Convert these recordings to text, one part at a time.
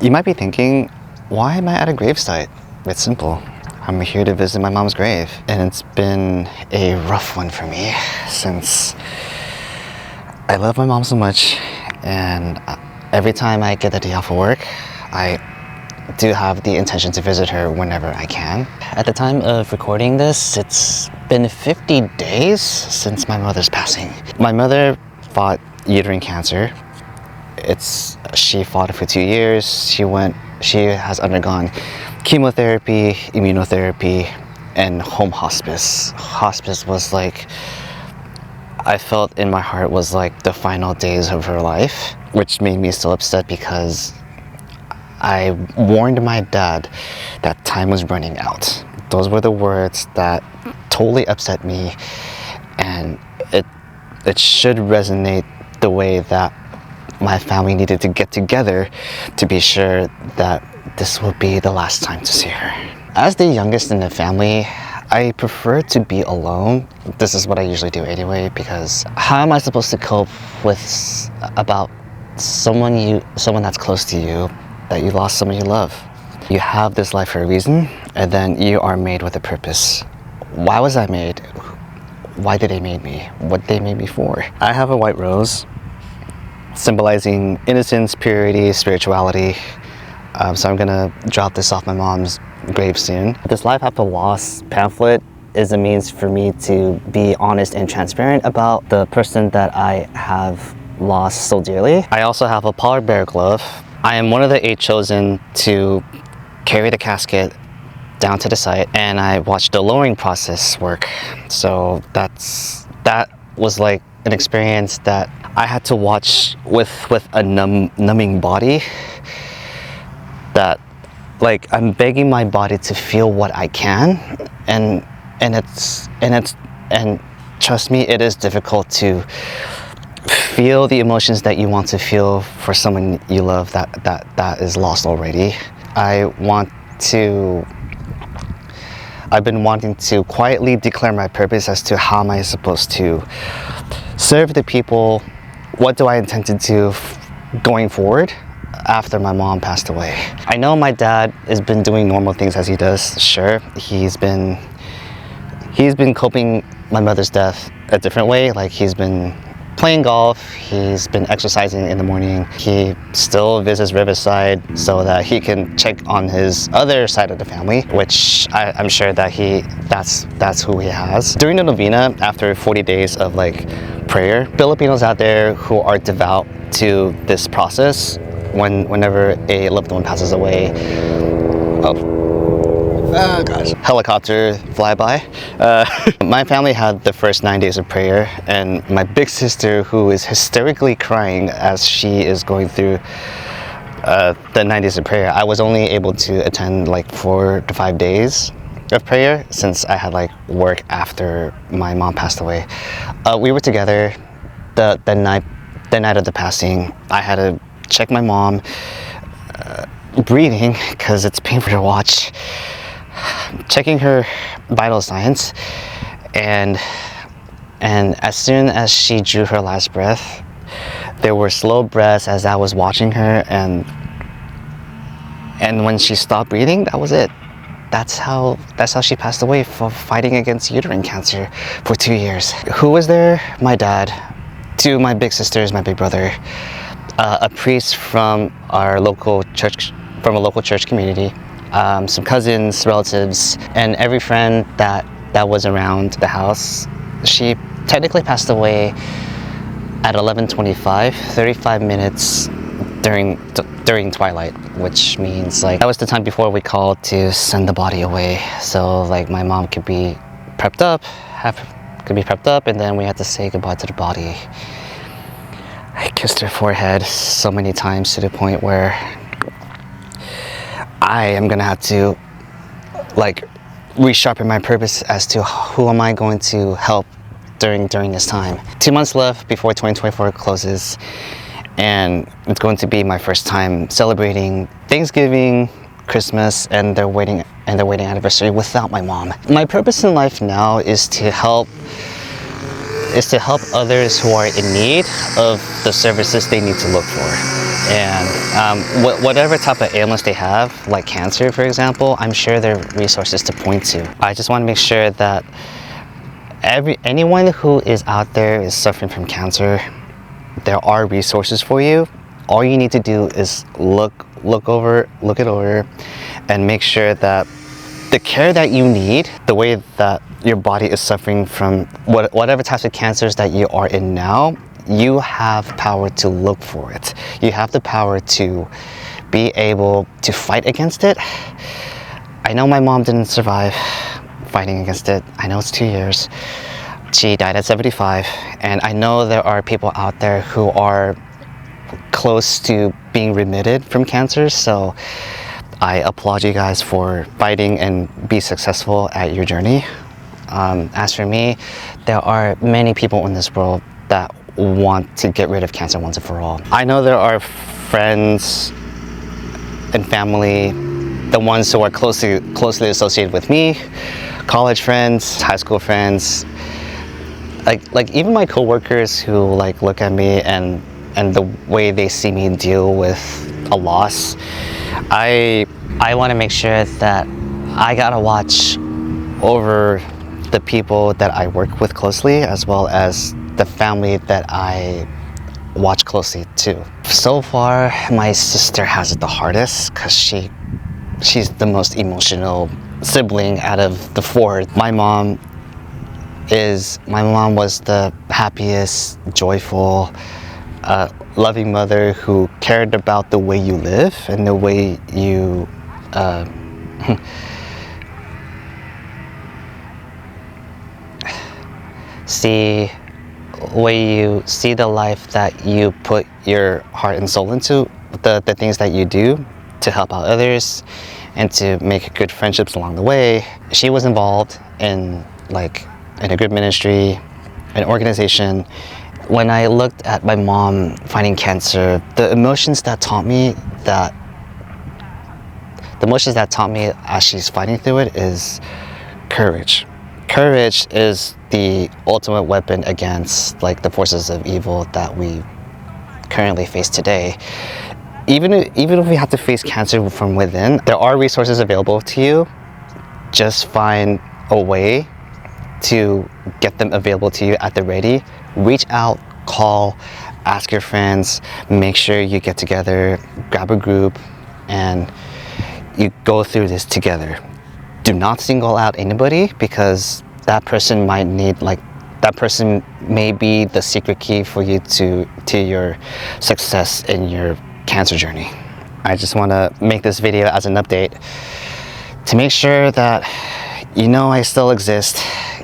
You might be thinking, why am I at a gravesite? It's simple. I'm here to visit my mom's grave, and it's been a rough one for me since I love my mom so much, and every time I get a day off of work, I do have the intention to visit her whenever I can. At the time of recording this, it's been 50 days since my mother's passing. My mother fought uterine cancer. She fought it for 2 years. She has undergone chemotherapy, immunotherapy, and home hospice. Hospice was like, I felt in my heart was like the final days of her life, which made me so upset because I warned my dad that time was running out. Those were the words that totally upset me, and it should resonate the way that my family needed to get together to be sure that this will be the last time to see her. As the youngest in the family, I prefer to be alone. This is what I usually do anyway, because how am I supposed to cope with about someone that's close to you, that you lost someone you love? You have this life for a reason, and then you are made with a purpose. Why was I made? Why did they make me? What they made me for? I have a white rose, symbolizing innocence, purity, spirituality. So I'm gonna drop this off my mom's grave soon. This Life After Loss pamphlet is a means for me to be honest and transparent about the person that I have lost so dearly. I also have a polar bear glove. I am one of the 8 chosen to carry the casket down to the site, and I watched the lowering process work. So that was like an experience that I had to watch with a numbing body, that like I'm begging my body to feel what I can, and trust me, it is difficult to feel the emotions that you want to feel for someone you love that is lost already. I've been wanting to quietly declare my purpose as to how am I supposed to serve the people. What do I intend to do going forward after my mom passed away? I know my dad has been doing normal things as he does. Sure, he's been coping my mother's death a different way. Like, he's been playing golf, he's been exercising in the morning, he still visits Riverside so that he can check on his other side of the family, which I'm sure that that's who he has. During the novena, after 40 days of like prayer, Filipinos out there who are devout to this process, whenever a loved one passes away, oh gosh, helicopter flyby. My family had the first 9 days of prayer, and my big sister, who is hysterically crying as she is going through the 9 days of prayer, I was only able to attend like 4 to 5 days of prayer since I had like work after my mom passed away. We were together the night of the passing. I had to check my mom breathing because it's painful to watch, checking her vital signs, and as soon as she drew her last breath, there were slow breaths as I was watching her, and when she stopped breathing, that was it. That's how she passed away, for fighting against uterine cancer for 2 years. Who was there? My dad, 2 of my big sisters, my big brother, a priest from our local church, from a local church community, some cousins, relatives, and every friend that was around the house. She technically passed away at 11:25, 35 minutes during twilight, which means like that was the time before we called to send the body away. So like my mom could be prepped up, and then we had to say goodbye to the body. I kissed her forehead so many times to the point where I am gonna have to like resharpen my purpose as to who am I going to help during this time. 2 months left before 2024 closes, and it's going to be my first time celebrating Thanksgiving, Christmas, and their wedding anniversary without my mom. My purpose in life now is to help others who are in need of the services they need to look for. And whatever type of ailments they have, like cancer, for example, I'm sure there are resources to point to. I just want to make sure that anyone who is out there is suffering from cancer, there are resources for you. All you need to do is look it over, and make sure that the care that you need, the way that your body is suffering from whatever types of cancers that you are in now, you have power to look for it. You have the power to be able to fight against it. I know my mom didn't survive fighting against it. I know it's 2 years. She died at 75, and I know there are people out there who are close to being remitted from cancer, so I applaud you guys for fighting and be successful at your journey. As for me, there are many people in this world that want to get rid of cancer once and for all. I know there are friends and family, the ones who are closely associated with me, college friends, high school friends, like even my coworkers who like look at me and the way they see me deal with a loss. I want to make sure that I gotta watch over the people that I work with closely, as well as the family that I watch closely too. So far, my sister has it the hardest because she's the most emotional sibling out of the four. My mom was the happiest, joyful, loving mother who cared about the way you live and the way you see the life that you put your heart and soul into, the things that you do to help out others and to make good friendships along the way. She was involved in a good ministry, an organization. When I looked at my mom fighting cancer, the emotions that taught me as she's fighting through it is courage. Courage is the ultimate weapon against like the forces of evil that we currently face today. Even if we have to face cancer from within, there are resources available to you. Just find a way to get them available to you at the ready. Reach out, call, ask your friends, make sure you get together, grab a group, and you go through this together. Do not single out anybody, because that person may be the secret key for you to your success in your cancer journey. I just want to make this video as an update to make sure that you know I still exist.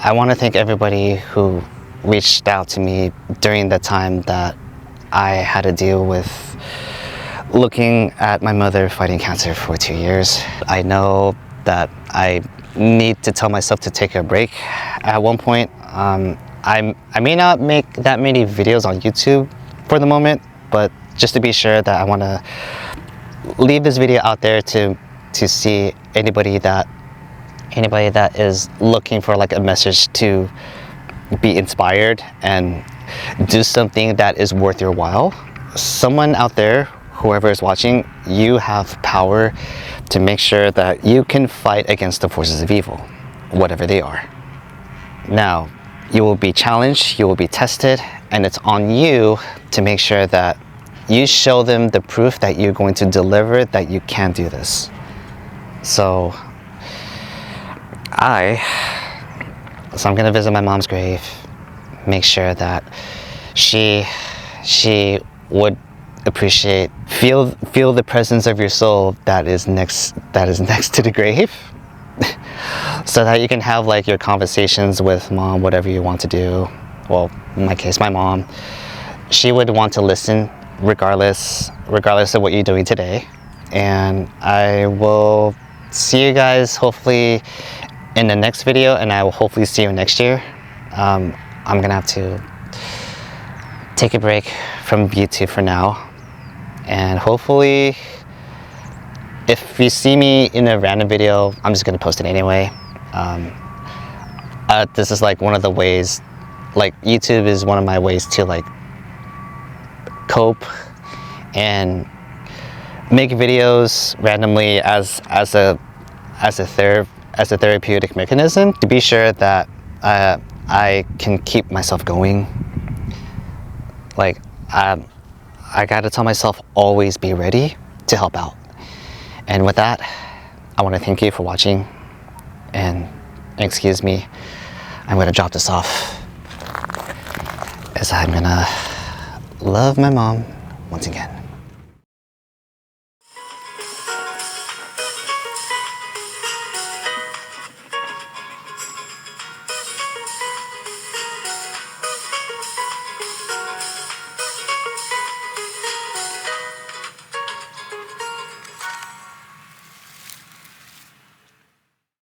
I want to thank everybody who reached out to me during the time that I had to deal with looking at my mother fighting cancer for 2 years. I know that I need to tell myself to take a break at one point. I may not make that many videos on YouTube for the moment, but just to be sure that I want to leave this video out there to see anybody that is looking for like a message to be inspired and do something that is worth your while. Someone out there, whoever is watching, you have power to make sure that you can fight against the forces of evil, whatever they are. Now, you will be challenged, you will be tested, and it's on you to make sure that you show them the proof that you're going to deliver, that you can do this. So I'm gonna visit my mom's grave, make sure that she would appreciate, feel the presence of your soul that is next to the grave, so that you can have like your conversations with mom, whatever you want to do. Well, in my case, my mom, she would want to listen regardless of what you're doing today. And I will see you guys hopefully in the next video, and I will hopefully see you next year. I'm gonna have to take a break from YouTube for now, and hopefully if you see me in a random video, I'm just gonna post it anyway. This is like one of the ways, like YouTube is one of my ways to like cope and make videos randomly as a therapeutic mechanism to be sure that I can keep myself going. Like, I gotta tell myself, always be ready to help out. And with that, I want to thank you for watching, and excuse me, I'm gonna drop this off as I'm gonna love my mom once again.